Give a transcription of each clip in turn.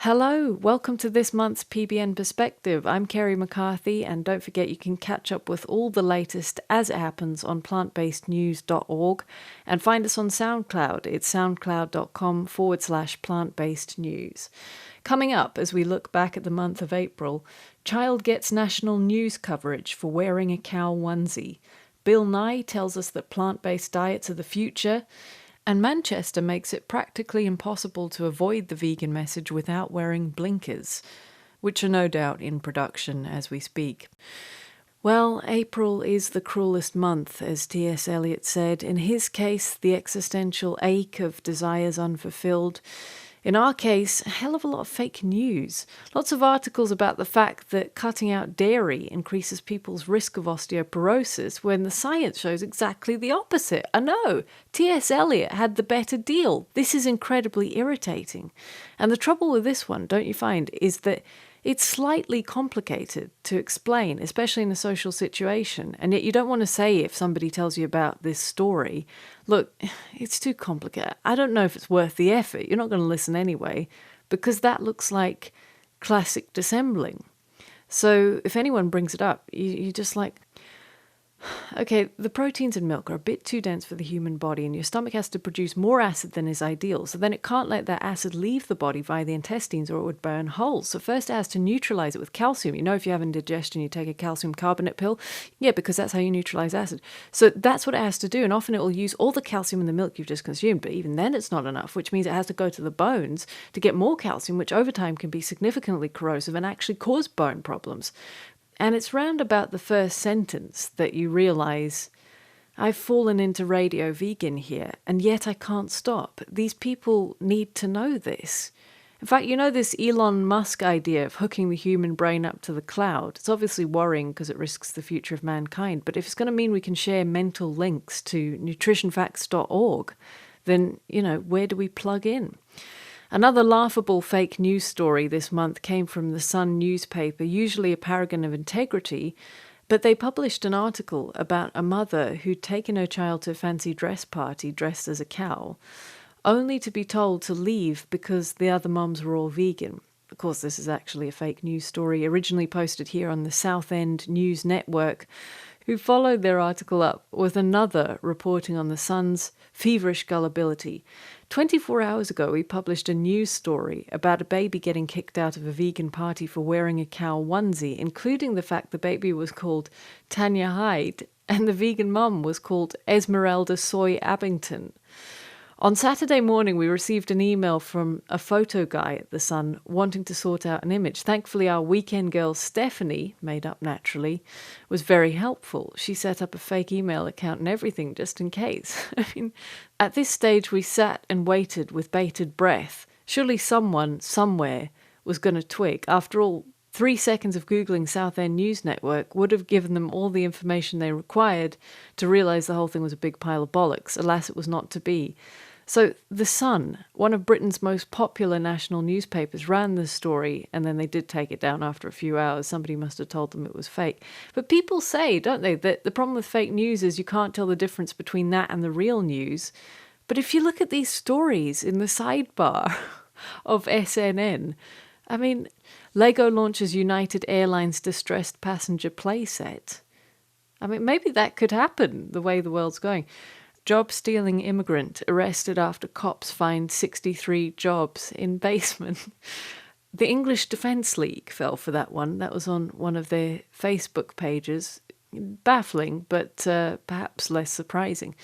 Hello, welcome to this month's PBN Perspective. I'm Kerry McCarthy, and don't forget you can catch up with all the latest as it happens on plantbasednews.org and find us on SoundCloud. It's soundcloud.com/plantbasednews. Coming up, as we look back at the month of April, child gets national news coverage for wearing a cow onesie. Bill Nye tells us that plant-based diets are the future. And Manchester makes it practically impossible to avoid the vegan message without wearing blinkers, which are no doubt in production as we speak. Well, April is the cruelest month, as T.S. Eliot said. In his case, the existential ache of desires unfulfilled. In our case, a hell of a lot of fake news. Lots of articles about the fact that cutting out dairy increases people's risk of osteoporosis when the science shows exactly the opposite. I know, T.S. Eliot had the better deal. This is incredibly irritating. And the trouble with this one, don't you find, is that it's slightly complicated to explain, especially in a social situation. And yet you don't want to say, if somebody tells you about this story, look, it's too complicated. I don't know if it's worth the effort. You're not going to listen anyway, because that looks like classic dissembling. So if anyone brings it up, you're just like, okay, the proteins in milk are a bit too dense for the human body, and your stomach has to produce more acid than is ideal, so then it can't let that acid leave the body via the intestines or it would burn holes. So first it has to neutralize it with calcium. You know, if you have indigestion, you take a calcium carbonate pill. Yeah, because that's how you neutralize acid. So that's what it has to do, and often it will use all the calcium in the milk you've just consumed, but even then it's not enough, which means it has to go to the bones to get more calcium, which over time can be significantly corrosive and actually cause bone problems. And it's round about the first sentence that you realize, I've fallen into radio vegan here, and yet I can't stop. These people need to know this. In fact, you know this Elon Musk idea of hooking the human brain up to the cloud? It's obviously worrying because it risks the future of mankind, but if it's going to mean we can share mental links to nutritionfacts.org, then, where do we plug in? Another laughable fake news story this month came from the Sun newspaper, usually a paragon of integrity, but they published an article about a mother who'd taken her child to a fancy dress party dressed as a cow, only to be told to leave because the other mums were all vegan. Of course, this is actually a fake news story originally posted here on the Southend News Network, who followed their article up with another reporting on the Sun's feverish gullibility. 24 hours ago, we published a news story about a baby getting kicked out of a vegan party for wearing a cow onesie, including the fact the baby was called Tanya Hyde and the vegan mum was called Esmeralda Soy Abington. On Saturday morning, we received an email from a photo guy at The Sun wanting to sort out an image. Thankfully, our weekend girl, Stephanie, made up naturally, was very helpful. She set up a fake email account and everything just in case. At this stage, we sat and waited with bated breath. Surely someone, somewhere, was going to twig. After all, 3 seconds of Googling Southend News Network would have given them all the information they required to realize the whole thing was a big pile of bollocks. Alas, it was not to be. So The Sun, one of Britain's most popular national newspapers, ran this story, and then they did take it down after a few hours. Somebody must have told them it was fake. But people say, don't they, that the problem with fake news is you can't tell the difference between that and the real news. But if you look at these stories in the sidebar of SNN, Lego launches United Airlines distressed passenger playset. Maybe that could happen, the way the world's going. Job-stealing immigrant arrested after cops find 63 jobs in basement. The English Defence League fell for that one. That was on one of their Facebook pages. Baffling, but perhaps less surprising.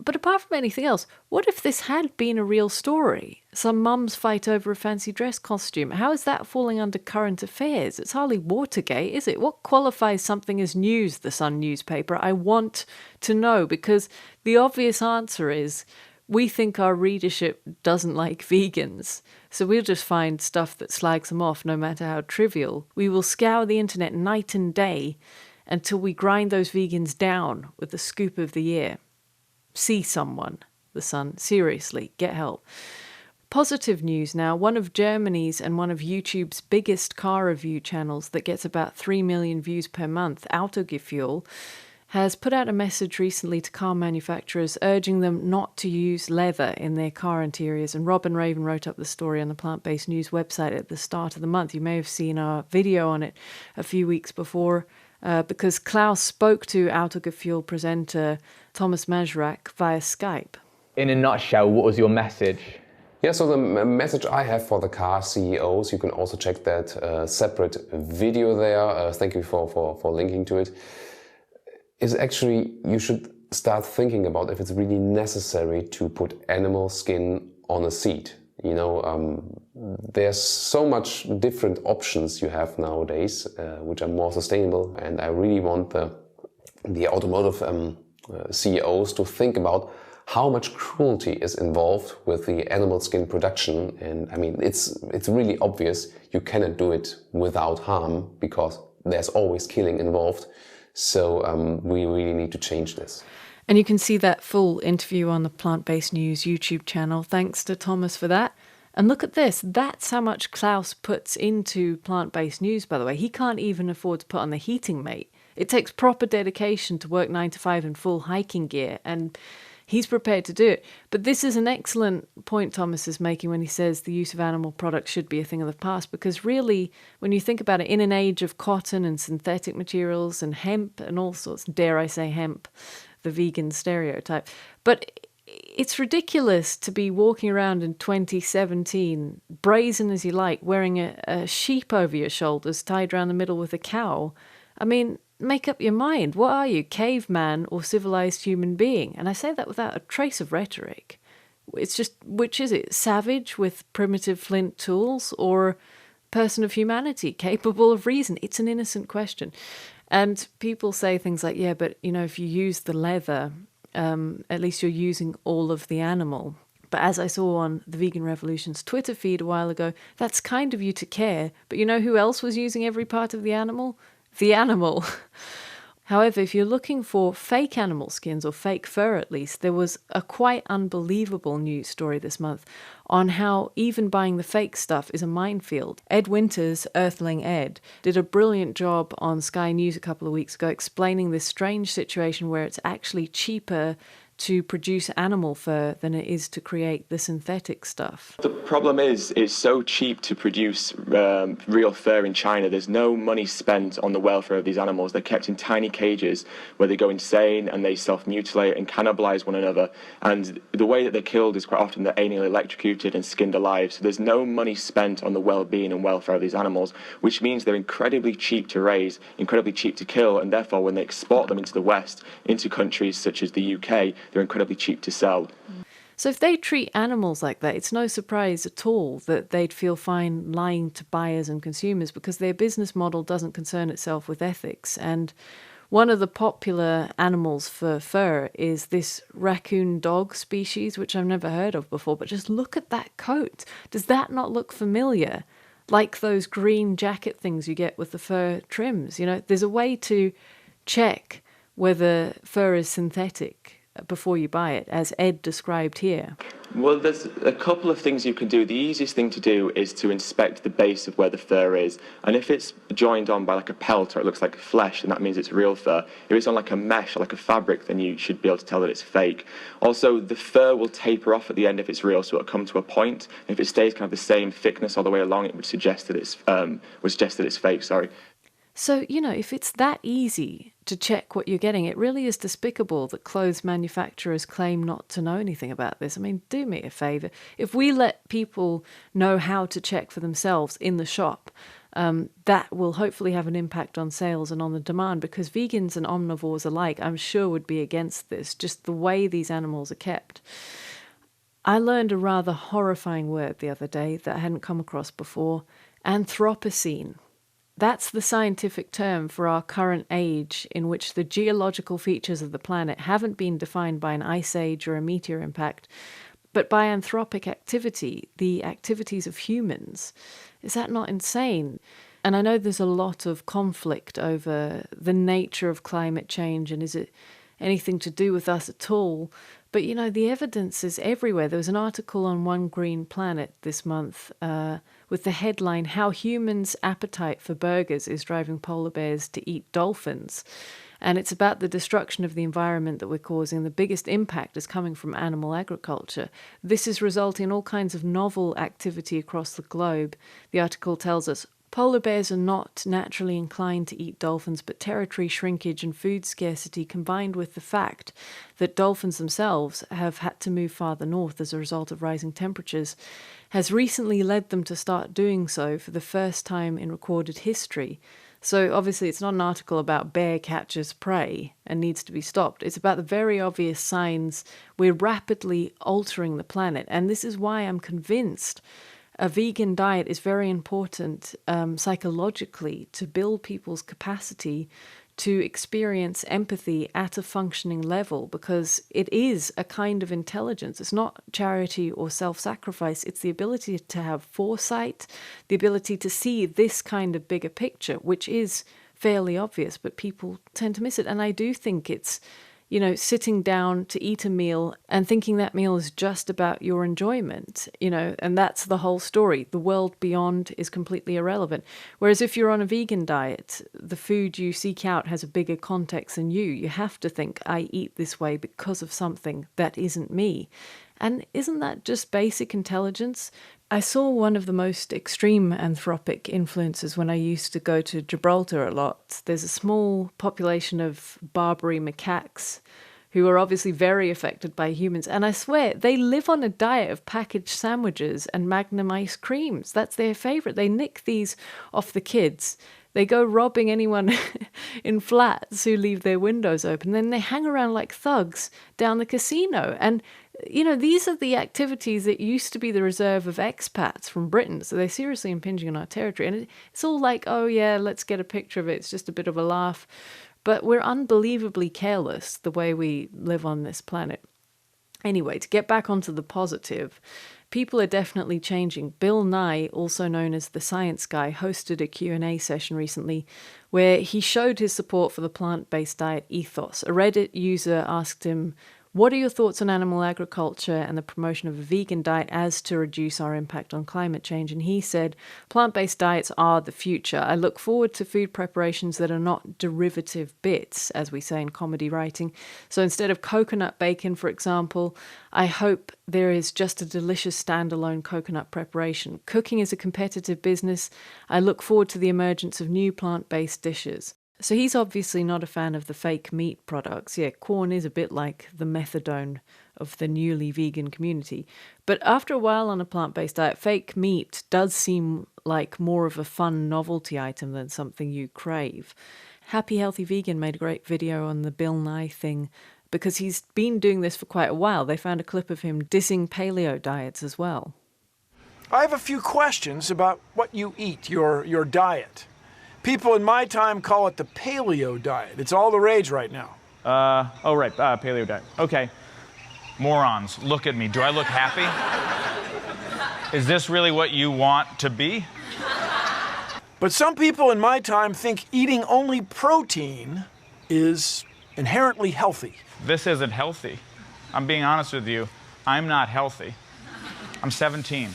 But apart from anything else, what if this had been a real story? Some mums fight over a fancy dress costume. How is that falling under current affairs? It's hardly Watergate, is it? What qualifies something as news, the Sun newspaper? I want to know, because the obvious answer is we think our readership doesn't like vegans, so we'll just find stuff that slags them off no matter how trivial. We will scour the internet night and day until we grind those vegans down with the scoop of the year. See someone, the Sun. Seriously, get help. Positive news now. One of Germany's and one of YouTube's biggest car review channels that gets about 3 million views per month, Autogefühl, has put out a message recently to car manufacturers urging them not to use leather in their car interiors. And Robin Raven wrote up the story on the Plant-Based News website at the start of the month. You may have seen our video on it a few weeks before, because Klauss spoke to Autogefühl presenter Thomas Mazurek via Skype. In a nutshell, what was your message? Yeah, so the message I have for the car CEOs, you can also check that separate video there. Thank you for linking to it. Is actually you should start thinking about if it's really necessary to put animal skin on a seat. You know, there's so much different options you have nowadays, which are more sustainable, and I really want the automotive CEOs to think about how much cruelty is involved with the animal skin production. And I mean, it's really obvious you cannot do it without harm because there's always killing involved. So we really need to change this. And you can see that full interview on the Plant-Based News YouTube channel. Thanks to Thomas for that. And look at this. That's how much Klauss puts into Plant-Based News, by the way. He can't even afford to put on the heating mate. It takes proper dedication to work 9 to 5 in full hiking gear, and he's prepared to do it. But this is an excellent point Thomas is making when he says the use of animal products should be a thing of the past, because really, when you think about it, in an age of cotton and synthetic materials and hemp and all sorts, dare I say hemp, the vegan stereotype, but it's ridiculous to be walking around in 2017, brazen as you like, wearing a sheep over your shoulders tied around the middle with a cow. I mean, make up your mind. What are you, caveman or civilized human being? And I say that without a trace of rhetoric. It's just, which is it? Savage with primitive flint tools, or person of humanity capable of reason? It's an innocent question. And people say things like, yeah, but, you know, if you use the leather, at least you're using all of the animal. But as I saw on the Vegan Revolution's Twitter feed a while ago, that's kind of you to care. But you know who else was using every part of the animal? The animal. However, if you're looking for fake animal skins, or fake fur at least, there was a quite unbelievable news story this month on how even buying the fake stuff is a minefield. Ed Winters, Earthling Ed, did a brilliant job on Sky News a couple of weeks ago explaining this strange situation where it's actually cheaper to produce animal fur than it is to create the synthetic stuff. The problem is it's so cheap to produce real fur in China. There's no money spent on the welfare of these animals. They're kept in tiny cages where they go insane and they self-mutilate and cannibalize one another. And the way that they're killed is quite often they're anally electrocuted and skinned alive. So there's no money spent on the well-being and welfare of these animals, which means they're incredibly cheap to raise, incredibly cheap to kill, and therefore when they export them into the West, into countries such as the UK, they're incredibly cheap to sell. So if they treat animals like that, it's no surprise at all that they'd feel fine lying to buyers and consumers, because their business model doesn't concern itself with ethics. And one of the popular animals for fur is this raccoon dog species, which I've never heard of before, but just look at that coat. Does that not look familiar? Like those green jacket things you get with the fur trims. You know, there's a way to check whether fur is synthetic before you buy it, as Ed described here. Well, there's a couple of things you can do. The easiest thing to do is to inspect the base of where the fur is. And if it's joined on by like a pelt, or it looks like flesh, then that means it's real fur. If it's on like a mesh or like a fabric, then you should be able to tell that it's fake. Also, the fur will taper off at the end if it's real, so it'll come to a point. If it stays kind of the same thickness all the way along, it would suggest that it's fake, sorry. So, you know, if it's that easy to check what you're getting, it really is despicable that clothes manufacturers claim not to know anything about this. I mean, do me a favour. If we let people know how to check for themselves in the shop, that will hopefully have an impact on sales and on the demand, because vegans and omnivores alike, I'm sure, would be against this, just the way these animals are kept. I learned a rather horrifying word the other day that I hadn't come across before: Anthropocene. That's the scientific term for our current age, in which the geological features of the planet haven't been defined by an ice age or a meteor impact, but by anthropic activity, the activities of humans. Is that not insane? And I know there's a lot of conflict over the nature of climate change and is it anything to do with us at all. But, the evidence is everywhere. There was an article on One Green Planet this month with the headline, How Humans' Appetite for Burgers is Driving Polar Bears to Eat Dolphins. And it's about the destruction of the environment that we're causing. The biggest impact is coming from animal agriculture. This is resulting in all kinds of novel activity across the globe. The article tells us, polar bears are not naturally inclined to eat dolphins, but territory shrinkage and food scarcity combined with the fact that dolphins themselves have had to move farther north as a result of rising temperatures has recently led them to start doing so for the first time in recorded history. So obviously it's not an article about bear catchers prey and needs to be stopped. It's about the very obvious signs we're rapidly altering the planet. And this is why I'm convinced a vegan diet is very important psychologically to build people's capacity to experience empathy at a functioning level, because it is a kind of intelligence. It's not charity or self-sacrifice. It's the ability to have foresight, the ability to see this kind of bigger picture, which is fairly obvious, but people tend to miss it. And I do think it's sitting down to eat a meal and thinking that meal is just about your enjoyment, and that's the whole story. The world beyond is completely irrelevant. Whereas if you're on a vegan diet, the food you seek out has a bigger context than you. You have to think, I eat this way because of something that isn't me. And isn't that just basic intelligence? I saw one of the most extreme anthropic influences when I used to go to Gibraltar a lot. There's a small population of Barbary macaques who are obviously very affected by humans. And I swear, they live on a diet of packaged sandwiches and Magnum ice creams. That's their favorite. They nick these off the kids. They go robbing anyone in flats who leave their windows open. Then they hang around like thugs down the casino. And, these are the activities that used to be the reserve of expats from Britain. So they're seriously impinging on our territory. And it's all like, oh yeah, let's get a picture of it. It's just a bit of a laugh. But we're unbelievably careless the way we live on this planet. Anyway, to get back onto the positive, people are definitely changing. Bill Nye, also known as the Science Guy, hosted a Q&A session recently where he showed his support for the plant-based diet ethos. A Reddit user asked him, what are your thoughts on animal agriculture and the promotion of a vegan diet as to reduce our impact on climate change? And he said, plant-based diets are the future. I look forward to food preparations that are not derivative bits, as we say in comedy writing. So instead of coconut bacon, for example, I hope there is just a delicious standalone coconut preparation. Cooking is a competitive business. I look forward to the emergence of new plant-based dishes. So he's obviously not a fan of the fake meat products. Yeah, corn is a bit like the methadone of the newly vegan community. But after a while on a plant-based diet, fake meat does seem like more of a fun novelty item than something you crave. Happy Healthy Vegan made a great video on the Bill Nye thing because he's been doing this for quite a while. They found a clip of him dissing paleo diets as well. I have a few questions about what you eat, your diet. People in my time call it the Paleo diet. It's all the rage right now. Paleo diet. Okay. Morons, look at me. Do I look happy? Is this really what you want to be? But some people in my time think eating only protein is inherently healthy. This isn't healthy. I'm being honest with you. I'm not healthy. I'm 17.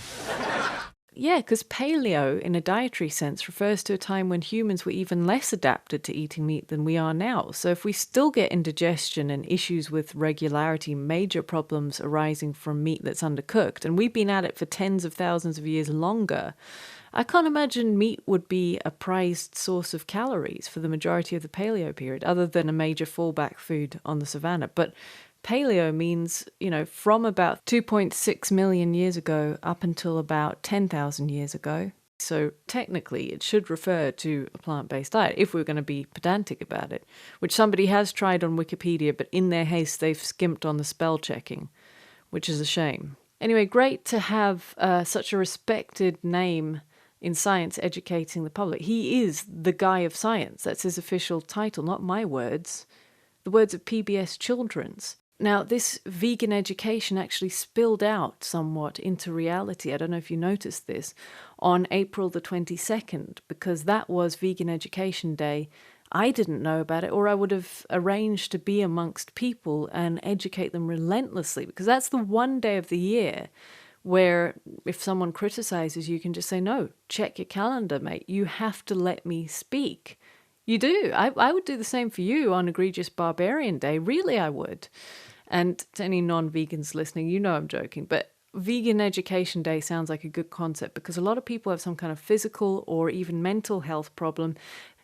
Yeah, because paleo, in a dietary sense, refers to a time when humans were even less adapted to eating meat than we are now. So if we still get indigestion and issues with regularity, major problems arising from meat that's undercooked, and we've been at it for tens of thousands of years longer, I can't imagine meat would be a prized source of calories for the majority of the paleo period, other than a major fallback food on the savannah. But paleo means, from about 2.6 million years ago up until about 10,000 years ago. So technically it should refer to a plant-based diet if we're going to be pedantic about it, which somebody has tried on Wikipedia, but in their haste they've skimped on the spell checking, which is a shame. Anyway, great to have such a respected name in science educating the public. He is the guy of science. That's his official title, not my words. The words of PBS Children's. Now, this vegan education actually spilled out somewhat into reality. I don't know if you noticed this on April the 22nd, because that was Vegan Education Day I didn't know about it, or I would have arranged to be amongst people and educate them relentlessly, because that's the one day of the year where if someone criticizes you, you can just say, no, check your calendar, mate. You have to let me speak. You do. I would do the same for you on Egregious Barbarian Day. Really, I would. And to any non-vegans listening, you know I'm joking, but Vegan Education Day sounds like a good concept because a lot of people have some kind of physical or even mental health problem,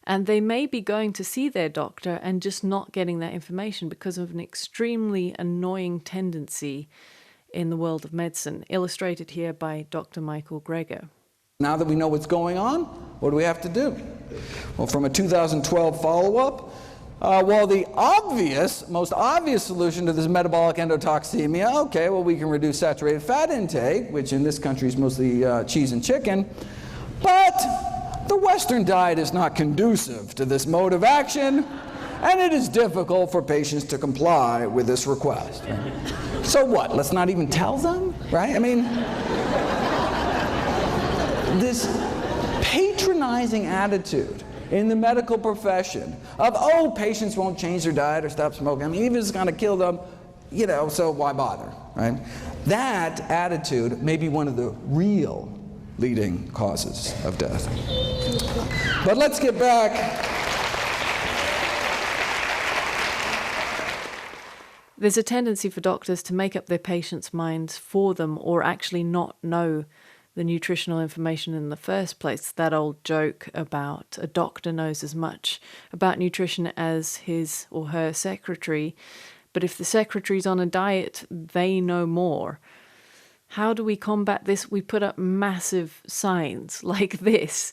and they may be going to see their doctor and just not getting that information because of an extremely annoying tendency in the world of medicine, illustrated here by Dr. Michael Greger. Now that we know what's going on, what do we have to do? Well, from a 2012 follow-up, the most obvious solution to this metabolic endotoxemia, okay, well, we can reduce saturated fat intake, which in this country is mostly cheese and chicken, but the Western diet is not conducive to this mode of action, and it is difficult for patients to comply with this request. Right? So what? Let's not even tell them, right? I mean, this patronizing attitude in the medical profession of, oh, patients won't change their diet or stop smoking. I mean, even if it's going to kill them, you know, so why bother, right? That attitude may be one of the real leading causes of death. But let's get back. There's a tendency for doctors to make up their patients' minds for them or actually not know the nutritional information in the first place. That old joke about a doctor knows as much about nutrition as his or her secretary, but if the secretary's on a diet, they know more. How do we combat this? We put up massive signs like this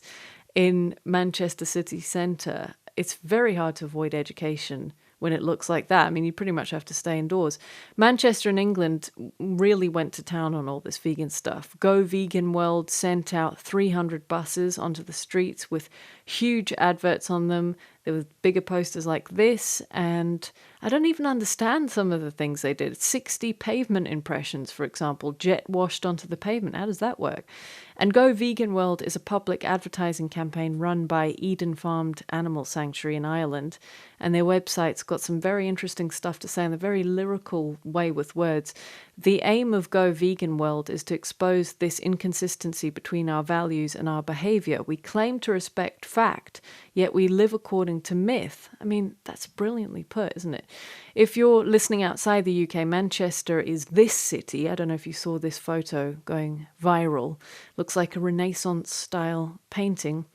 in Manchester city centre. It's very hard to avoid education when it looks like that. I mean, you pretty much have to stay indoors. Manchester in England really went to town on all this vegan stuff. Go Vegan World sent out 300 buses onto the streets with huge adverts on them. There were bigger posters like this, and I don't even understand some of the things they did. 60 pavement impressions, for example, jet washed onto the pavement. How does that work? And Go Vegan World is a public advertising campaign run by Eden Farmed Animal Sanctuary in Ireland, and their website's got some very interesting stuff to say in a very lyrical way with words. The aim of Go Vegan World is to expose this inconsistency between our values and our behavior. We claim to respect fact, yet we live according to myth. I mean, that's brilliantly put, isn't it? If you're listening outside the UK, Manchester is this city. I don't know if you saw this photo going viral. Looks like a Renaissance-style painting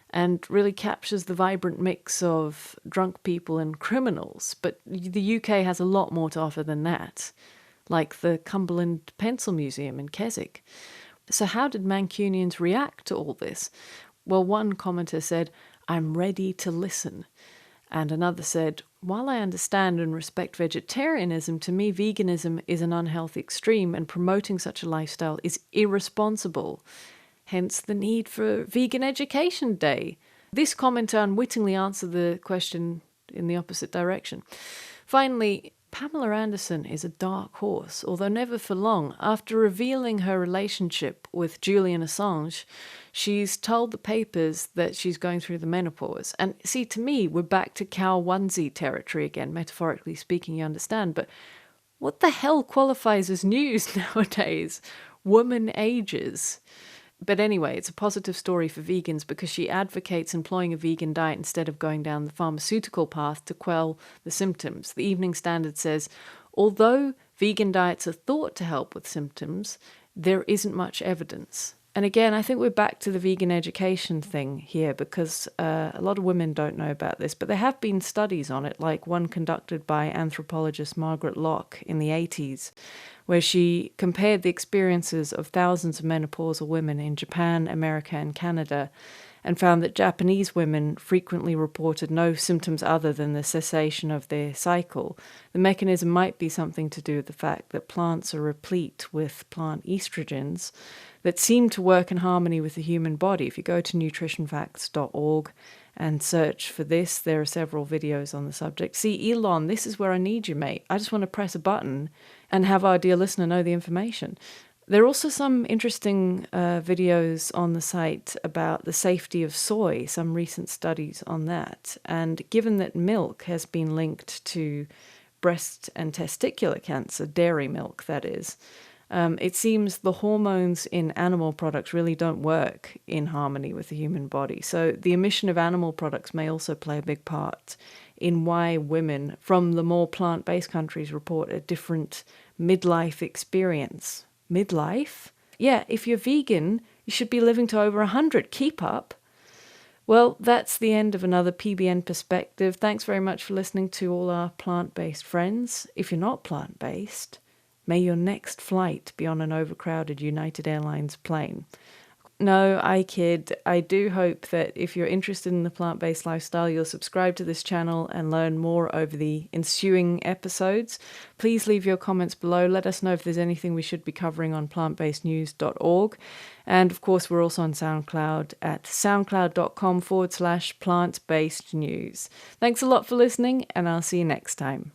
and really captures the vibrant mix of drunk people and criminals. But the UK has a lot more to offer than that, like the Cumberland Pencil Museum in Keswick. So how did Mancunians react to all this? Well, one commenter said, "I'm ready to listen." And another said, "While I understand and respect vegetarianism, to me veganism is an unhealthy extreme and promoting such a lifestyle is irresponsible. Hence the need for Vegan Education Day." This commenter unwittingly answered the question in the opposite direction. Finally, Pamela Anderson is a dark horse, although never for long. After revealing her relationship with Julian Assange, she's told the papers that she's going through the menopause. And see, to me, we're back to cow onesie territory again, metaphorically speaking, you understand. But what the hell qualifies as news nowadays? Woman ages. But anyway, it's a positive story for vegans because she advocates employing a vegan diet instead of going down the pharmaceutical path to quell the symptoms. The Evening Standard says, although vegan diets are thought to help with symptoms, there isn't much evidence. And again, I think we're back to the vegan education thing here because a lot of women don't know about this, but there have been studies on it, like one conducted by anthropologist Margaret Locke in the 80s, where she compared the experiences of thousands of menopausal women in Japan, America, and Canada, and found that Japanese women frequently reported no symptoms other than the cessation of their cycle. The mechanism might be something to do with the fact that plants are replete with plant estrogens that seem to work in harmony with the human body. If you go to nutritionfacts.org and search for this, there are several videos on the subject. See, Elon, this is where I need you, mate. I just want to press a button and have our dear listener know the information. There are also some interesting videos on the site about the safety of soy, some recent studies on that. And given that milk has been linked to breast and testicular cancer, dairy milk that is, it seems the hormones in animal products really don't work in harmony with the human body. So the emission of animal products may also play a big part in why women from the more plant-based countries report a different midlife experience. Midlife? Yeah, if you're vegan, you should be living to over 100. Keep up. Well, that's the end of another PBN Perspective. Thanks very much for listening to all our plant-based friends. If you're not plant-based, may your next flight be on an overcrowded United Airlines plane. No, I kid. I do hope that if you're interested in the plant-based lifestyle, you'll subscribe to this channel and learn more over the ensuing episodes. Please leave your comments below. Let us know if there's anything we should be covering on plantbasednews.org. And of course, we're also on SoundCloud at soundcloud.com/plantbasednews. Thanks a lot for listening, and I'll see you next time.